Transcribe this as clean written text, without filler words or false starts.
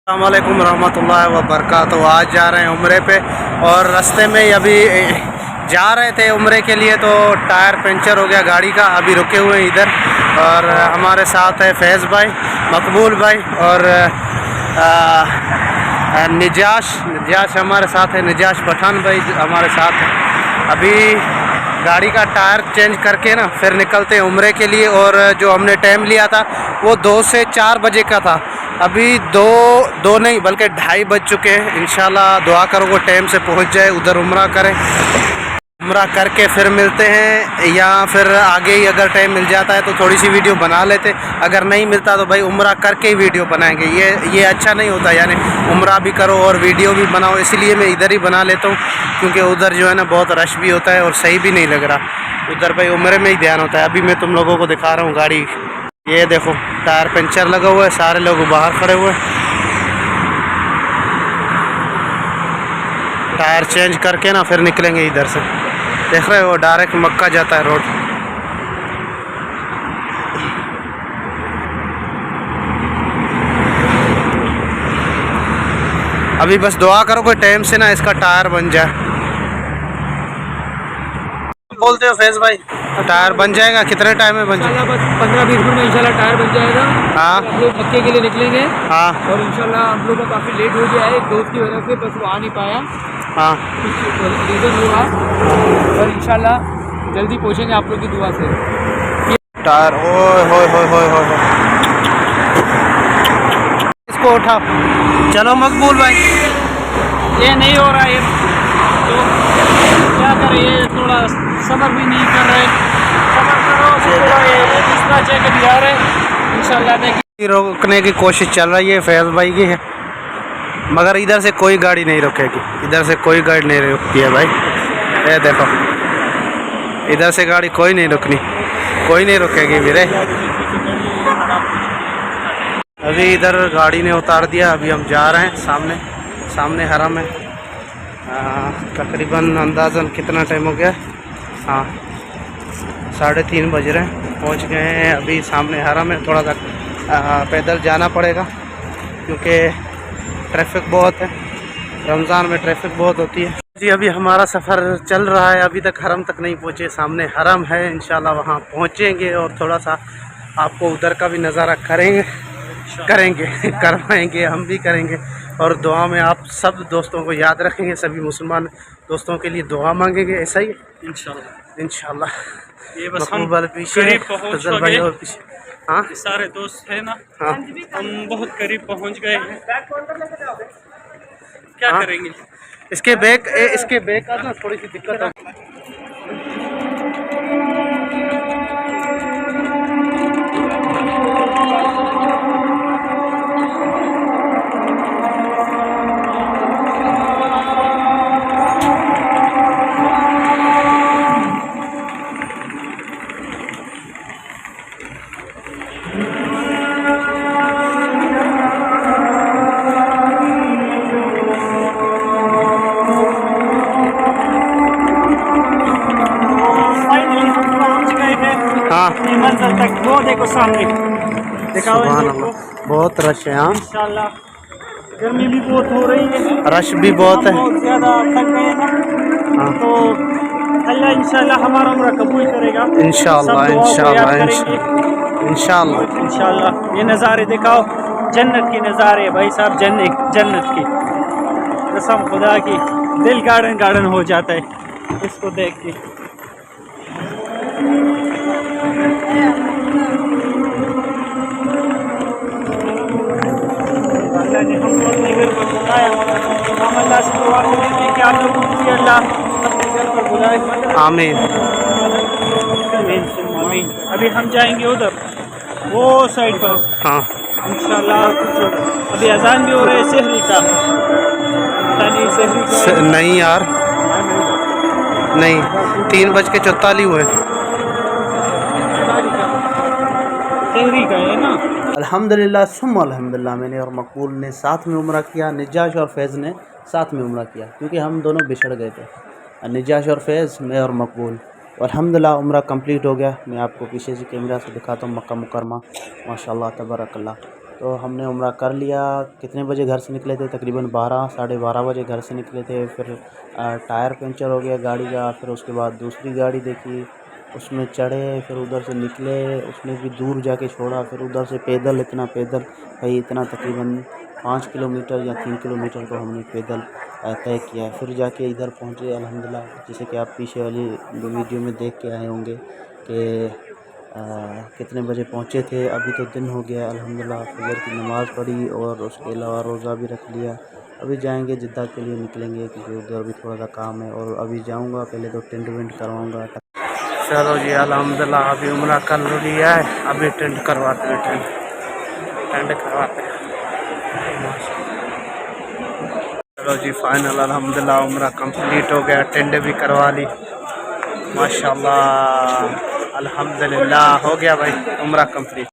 अस्सलाम वालेकुम रहमतुल्लाहि व बरकातहू। आज जा रहे हैं उम्रे पे और रास्ते में ही अभी जा रहे थे उम्रे के लिए तो टायर पंचर हो गया गाड़ी का। अभी रुके हुए हैं इधर और हमारे साथ है फैज़ भाई, मकबूल भाई और निजाश हमारे साथ है। निजाश पठान भाई हमारे साथ है। अभी गाड़ी का टायर चेंज करके ना फिर निकलते हैं उम्रे के लिए। और जो हमने टाइम लिया था वो 2 से 4 बजे का था। अभी दो नहीं बल्कि 2:30 बज चुके हैं। इंशाल्लाह दुआ करो वो टाइम से पहुंच जाए, उधर उम्रा करें। उम्रा करके फिर मिलते हैं, या फिर आगे ही अगर टाइम मिल जाता है तो थोड़ी सी वीडियो बना लेते। अगर नहीं मिलता तो भाई उम्रा करके ही वीडियो बनाएंगे। ये अच्छा नहीं होता, यानी उम्रा भी करो और वीडियो भी बनाओ। इसलिए मैं इधर ही बना लेता हूँ क्योंकि उधर जो है ना बहुत रश भी होता है और सही भी नहीं लग रहा। उधर भाई उम्रे में ही ध्यान होता है। अभी मैं तुम लोगों को दिखा रहा हूँ गाड़ी, ये देखो टायर पंचर लगा हुआ है, सारे लोग बाहर खड़े हुए हैं। टायर चेंज करके ना फिर निकलेंगे इधर से। देख रहे हो डायरेक्ट मक्का जाता है रोड। अभी बस दुआ करो कोई टाइम से ना इसका टायर बन जाए। बोलते हो फैज़ भाई टायर बन जाएगा? कितने टाइम में बन जाएगा? बस 15-20 मिनट में इंशाल्लाह टायर बन जाएगा। हाँ हम लोग मक्के के लिए निकलेंगे। हाँ और इंशाल्लाह हम लोग को काफ़ी लेट हो गया है एक दोस्त की वजह से, बस वो आ नहीं पाया, हाँ कुछ रीज़न हुआ। और इंशाल्लाह जल्दी पहुँचेंगे आप लोग की दुआ से। टायर हो इसको उठा। चलो मकबूल भाई, ये नहीं हो रहा है तो क्या करें, ये थोड़ा सब्र भी नहीं कर रहे। सब्र करो, थोड़ा ये दूसरा चेक भी आ रहा है इंशाल्लाह। देखिए रोकने की कोशिश चल रही है फैज़ भाई की है, मगर इधर से कोई गाड़ी नहीं रुकेगी। इधर से कोई गाड़ी नहीं रुकती है भाई। ये देखो इधर से गाड़ी कोई नहीं रुकनी, कोई नहीं रुकेगी मेरे। अभी इधर गाड़ी ने उतार दिया। अभी हम जा रहे हैं सामने हरम है। तकरीबन अंदाज़न कितना टाइम हो गया? हाँ 3:30 बज रहे हैं। पहुँच गए हैं। अभी सामने हरम है। थोड़ा सा पैदल जाना पड़ेगा क्योंकि ट्रैफिक बहुत है। रमज़ान में ट्रैफिक बहुत होती है जी। अभी हमारा सफ़र चल रहा है, अभी तक हरम तक नहीं पहुँचे। सामने हरम है, इंशाल्लाह वहाँ पहुँचेंगे और थोड़ा सा आपको उधर का भी नज़ारा करवाएंगे। हम भी करेंगे और दुआ में आप सब दोस्तों को याद रखेंगे। सभी मुसलमान दोस्तों के लिए दुआ मांगेंगे। ऐसा ही इंशाल्लाह। ये बस हम पीछे फजल भाई और पीछे। हाँ सारे दोस्त है ना, हाँ हम बहुत करीब पहुंच गए हैं। क्या हाँ? करेंगे? इसके बैक का ना थोड़ी सी दिक्कत है। हाँ मंजिल तक वो देखो सामने, देखा सुभान अल्लाह, बहुत रश है। हाँ इंशाल्लाह। गर्मी भी बहुत हो रही है, रश भी बहुत है। बहुत ज़्यादा थक गए हैं। हाँ तो अल्लाह इंशाल्लाह हमारा उम्र कबूल करेगा। इंशाल्लाह सब दुआओं को याद करेंगे इंशाल्लाह। इंशाल्लाह। ये नज़ारे दिखाओ, जन्नत के नज़ारे भाई साहब, जन्नत की कसम खुदा की, दिल गार्डन हो जाता है इसको देख के। अल्लाह ने हमको अपने घर पर बुलाया, हम अल्लाह से दुआ करेंगे कि आप लोगों को भी अल्लाह अपने घर पर बुलाए। आमीन। आमीन। अभी हम जाएंगे उधर वो साइड पर हाँ इंशाल्लाह। कुछ अभी अजान भी हो रहा है सहरी का, नहीं यार, नहीं 3:44 हुए। सहरी का है ना। अल्हम्दुलिल्लाह सुम्मा अल्हम्दुलिल्लाह, मैंने और मकबूल ने साथ में उम्रा किया। निजाश और फैज़ ने साथ में उम्रा किया क्योंकि हम दोनों बिछड़ गए थे। निजाश और फैज़, मैं और मकबूल। अल्हम्दुलिल्लाह उम्रा कंप्लीट हो गया। मैं आपको पीछे से कैमरा से दिखाता हूँ मक्का मुकरमा, माशाल्लाह तबारकल्लाह। तो हमने उम्रा कर लिया। कितने बजे घर से निकले थे? तकरीबन 12 साढ़े 12 बजे घर से निकले थे। फिर टायर पंचर हो गया गाड़ी का। फिर उसके बाद दूसरी गाड़ी देखी, उसमें चढ़े, फिर उधर से निकले, उसने भी दूर जाके छोड़ा। फिर उधर से पैदल, इतना पैदल भाई, इतना तकरीबन 5 किलोमीटर या 3 किलोमीटर तो हमने पैदल तय किया। फिर जाके इधर पहुँचे अल्हम्दुलिल्लाह। जैसे कि आप पीछे वाली वीडियो में देख के आए होंगे कि कितने बजे पहुँचे थे। अभी तो दिन हो गया अल्हम्दुलिल्लाह। फजर की नमाज़ पढ़ी और उसके अलावा रोज़ा भी रख लिया। अभी जाएंगे जिद्दा के लिए निकलेंगे, क्योंकि उधर भी थोड़ा सा काम है। और अभी जाऊंगा, पहले तो टेंट वेंट करवाऊंगा। चलो जी अल्हम्दुलिल्लाह, अभी उम्रा कर लिया है, अभी टेंट करवाते हैं। टेंट करवाते हैं। चलो जी फाइनल अल्हम्दुलिल्लाह उम्रा कंप्लीट हो गया, टेंट भी करवा ली माशाल्लाह। अल्हम्दुलिल्लाह हो गया भाई उम्रा कंप्लीट।